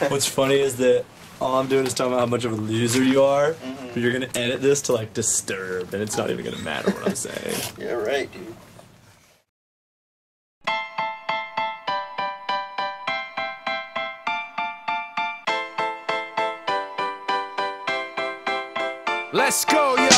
What's funny is that all I'm doing is talking about how much of a loser you are, but you're gonna edit this to like Disturbed, and it's not even gonna matter what I'm saying. Yeah, right, dude. Let's go, yo!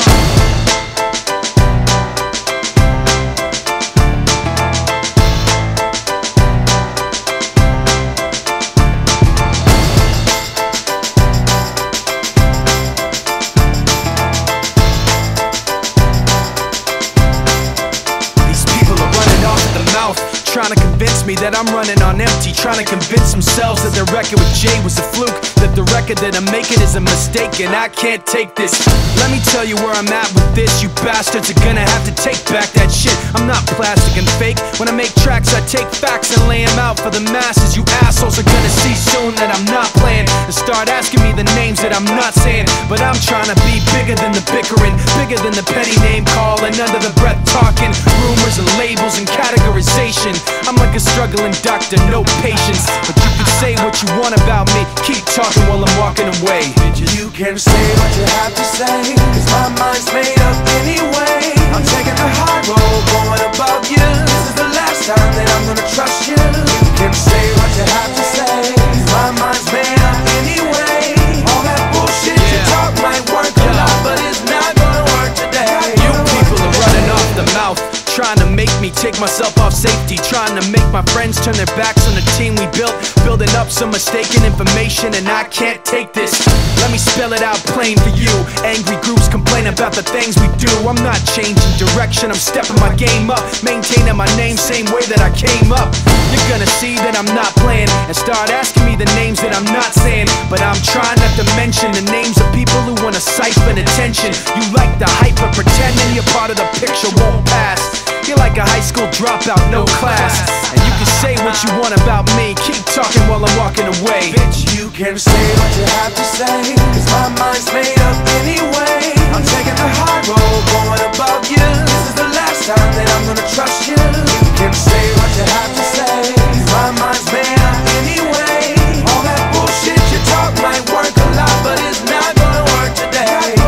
Trying to convince me that I'm running on empty, trying to convince themselves that their record with Jay was a fluke, that the record that I'm making is a mistake, and I can't take this. Let me tell you where I'm at with this. You bastards are gonna have to take back that shit. I'm not plastic and fake. When I make tracks, I take facts and lay them out for the masses. You assholes are gonna see soon that I'm not playing, and start asking me the names that I'm not saying. But I'm trying to be bigger than the bickering, bigger than the petty name calling, under the breath talking, rumors and labels and categorization. I'm like a struggling doctor, no patience. But you can say what you want about me, keep talking while I'm walking away. You can say what you have to say, cause my mind's made up anyway. I'm taking the high road, going above you. This is the last time that I'm gonna trust you. You can say what you have to say, cause my mind's made up anyway. All that bullshit you talk might work a lot, but it's not gonna work today. You people are running off the mouth, trying to make me take myself off safety, trying to make my friends turn their backs on the team we built, building up some mistaken information, and I can't take this. Let me spell it out plain for you. Angry groups complain about the things we do. I'm not changing direction, I'm stepping my game up, maintaining my name same way that I came up. You're gonna see that I'm not playing, and start asking me the names that I'm not saying. But I'm trying not to mention the names of people who wanna siphon attention. You like the hype, but pretending you're part of the picture won't pass. You're like a high school dropout, no class. And you can say what you want about me, keep talking while I'm walking away. Bitch, you can say what you have to say, cause my mind's made up anyway. I'm taking the high road, going above you. This is the last time that I'm gonna trust you. You can say what you have to say, cause my mind's made up anyway. All that bullshit you talk might work a lot, but it's not gonna work today.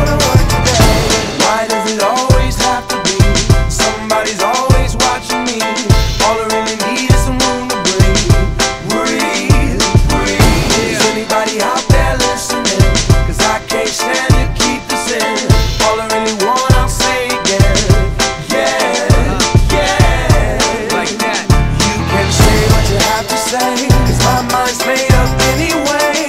Why does it always have to be somebody's always watching me? All I really need is some room to breathe. Breathe, breathe. Is anybody out there listening? Cause I can't stand to keep this in. All I really want, I'll say again. Yeah, yeah. Like that. You can say what you have to say, cause my mind's made up anyway.